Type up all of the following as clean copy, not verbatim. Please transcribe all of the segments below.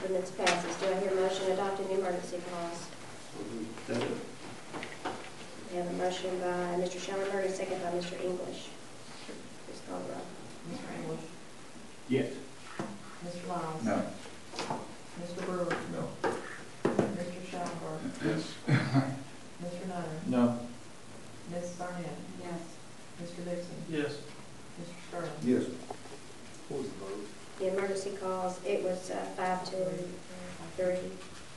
ordinance passes. Do I hear a motion adopting the emergency clause? We have a motion by Mr. Schellenberg, a second by Mr. English. Please call the roll. Mr. English? Yes. Mr. Liles? No. Mr. Brewer? No. Mr. Schellenberg? Yes. Mr. Nutter? No. Ms. Barnett? Yes. Mr. Dixon? Yes. Mr. Sterling? Yes. What was the vote? The emergency clause, it was 5 to 3,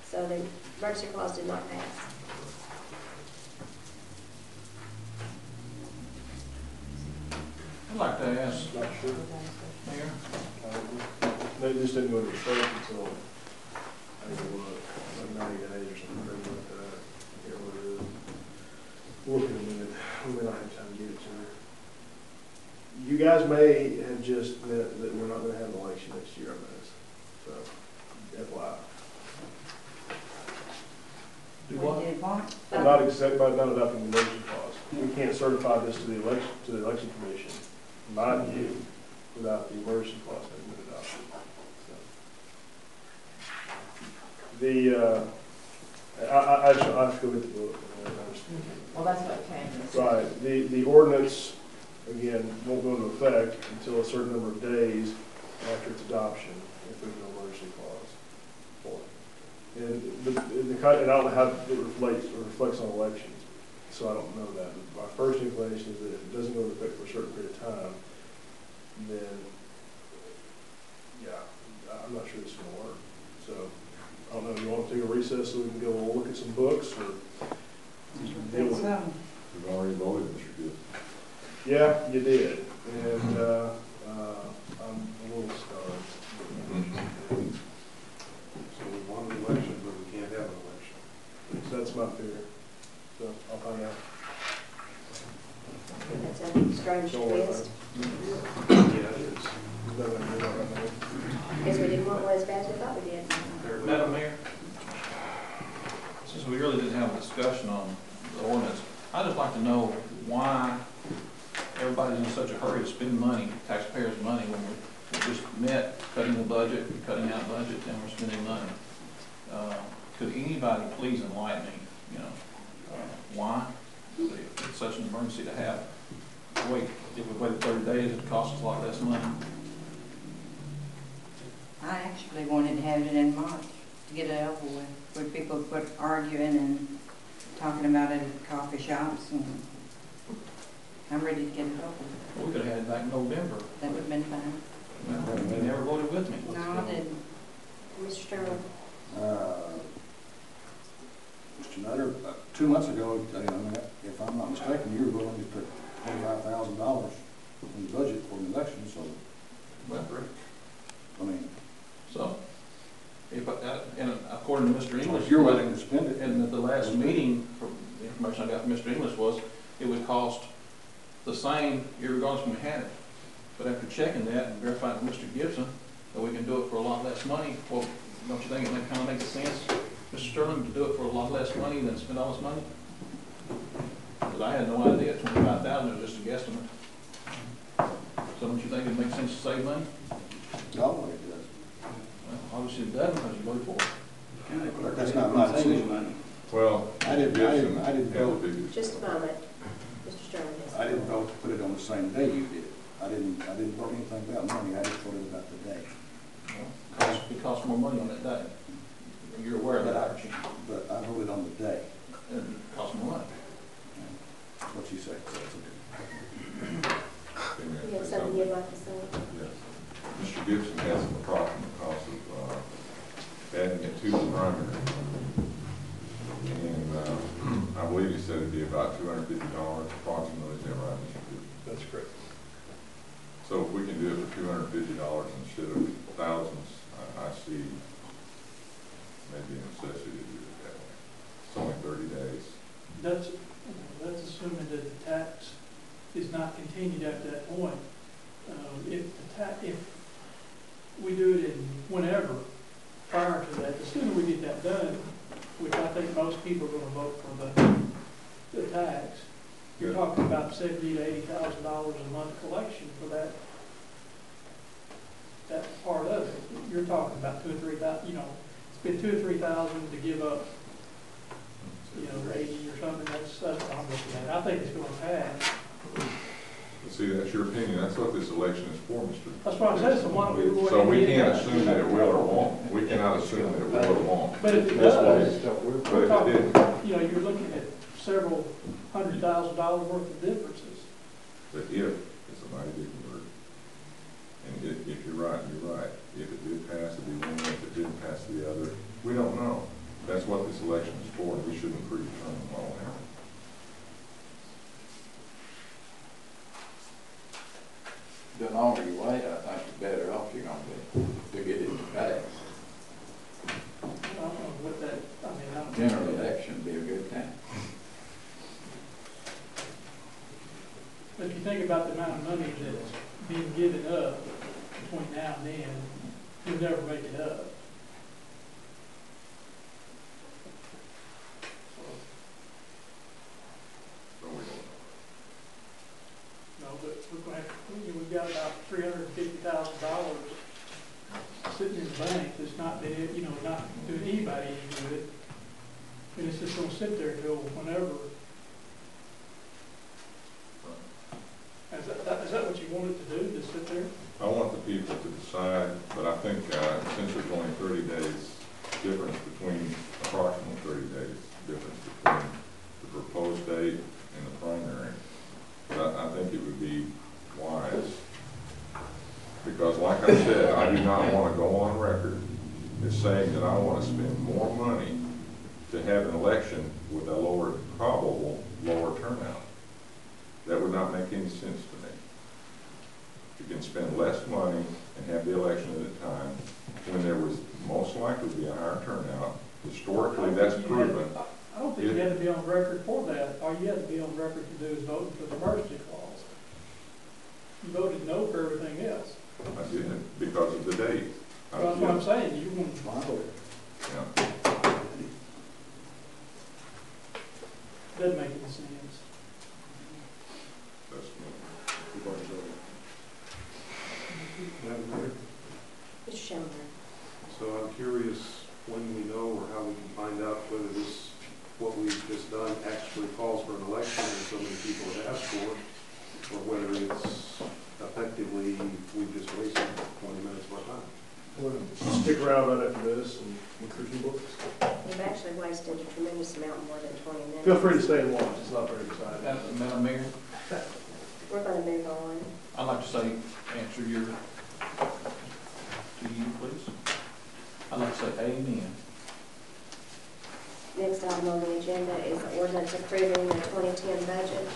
so the emergency clause did not pass. I'd like to ask, Not sure. Mayor, They just didn't go into effect until, I think it was, like 90 days or something like that. I can't remember what it is. We'll look in a minute. We may not have time to get it to her. You guys may have just meant that we're not going to have an election next year on this. So, FYI. do what? Not accept, by not adopting the emergency clause. We can't certify this to the election commission, in my view, without the emergency clause having been adopted. So. I have to go get the book. Well, that's what changes. Right. The ordinance, again, won't go into effect until a certain number of days after its adoption, if there's no emergency clause for it. And I don't know how it reflects on elections, so I don't know that. But my first inclination is that if it doesn't go into effect for a certain period of time, then, yeah, I'm not sure it's going to work. So, I don't know, you want to take a recess so we can go look at some books, or deal with it? We've already voted, Mr. Gibbs. Yeah, you did, and I'm a little stunned. So we want an election, but we can't have an election. So that's my fear. So I'll find out. That's a strange Don't worry twist. Yeah, it is. There's nothing I can do about that. Guess we didn't want one as bad as we thought we did. Madam Mayor, since we really didn't have a discussion on the ordinance, I'd just like to know why everybody's in such a hurry to spend money, taxpayers' money, when we just met cutting the budget, cutting out budget, and we're spending money. Could anybody please enlighten me, why? If it's such an emergency to have, wait, if we waited 30 days, it'd cost us a lot less money. I actually wanted to have it in March to get it over with, where people quit arguing and talking about it at coffee shops, and I'm ready to get it over with. Well, we could have had it back in November. That would have been fine. Well, you never voted with me. No, I didn't. Mr. Sterling. Mr. Nutter, 2 months ago, if I'm not mistaken, you were willing to put $25,000 in the budget for an election, so, Well, I mean, so, if, and according to Mr. so English, if you're willing to spend it. and at the last meeting, from the information I got from Mr. English was, it would cost the same irregardless when we had it. But after checking that and verifying with Mr. Gibson that we can do it for a lot less money, well, don't you think it kind of makes sense, Mr. Sterling, to do it for a lot less money than spend all this money? Because I had no idea, 25,000 was just a guesstimate. So don't you think it makes sense to save money? No, it does. Well, obviously it doesn't because you voted for it. But that's not my decision. Well, I didn't vote. Just a moment. Mr. Sterling. Yes. I didn't vote to put it on the same day you did. I didn't vote anything about money. I just voted about the day. Well, it costs more money on that day. You're aware of that, aren't you? But I voted on the day. It costs more money. What you say? You have something you'd like to say? yes. Mr. Gibson has an approximate cost of adding it to the primary. And I believe he said it'd be about $250 approximately. Is that right, Mr. Gibson? That's correct. So if we can do it for $250 instead of thousands, I see maybe a necessity to do it that way. It's only 30 days. That's assuming that the tax is not continued at that point. If we do it in whenever, prior to that, the sooner we get that done, which I think most people are going to vote for the tax. You're talking about $70,000 to $80,000 a month collection for that part of it. you're talking about 2 or 3 thousand, you know, spend 2 or 3 thousand to give up, you know, 80 or something, that's what I'm looking at. I think it's gonna pass. But see, that's your opinion, that's what this election is for, Mr. That's what I said, so why don't we go ahead So and we get it can't done? assume that it will or won't. We cannot assume that it will or won't. But if it That's why does, But we're if it talking, did, you know, you're looking at several $100,000 worth of differences. but if, it's a mighty big word. And if you're right, you're right. If it did pass, it'd be one way. If it didn't pass the other, we don't know. That's what this election is for. We shouldn't predetermine what will happen. The longer you wait, I think the better off you're gonna be to get it to pass. I don't know what that, I mean, I don't. General election would be a good time. But if you think about the amount of money that's being given up between now and then, you'll never make it up. So we don't No, but we're gonna have, we've got about $350,000 sitting in the bank that's not been, you know, not doing anybody any good. And it's just gonna sit there till whenever. Is that what you want it to do, to sit there? I want the people to decide, but I think since there's only 30 days difference between, approximately 30 days difference between the proposed date and the primary, but I think it would be wise. Because like I said, I do not want to go on record as saying that I want to spend more money to have an election with a lower, probable lower turnout. That would not make any sense to me. You can spend less money and have the election at a time when there was most likely to be a higher turnout. Historically, that's proven. I don't think you had to be on record for that. All you had to be on record to do is voting for the emergency clause. You voted no for everything else. I didn't, because of the date. Well, that's what I'm saying, you want, Yeah. doesn't make any sense. That's We've already voted. Madam Mayor, Mr. Shelby. so I'm curious when we know or how we can find out whether this, what we've just done actually calls for an election and so many people have asked for, or whether it's effectively, we've just wasted 20 minutes of our time. We'll stick around right after this and look through some books. We've actually wasted a tremendous amount more than 20 minutes. Feel free to stay and watch, it's not very exciting. Madam Mayor, We're gonna move on. I'd like to say, answer your, to you, please. I'd like to say amen. Next item on the agenda is the ordinance approving the 2010 budget.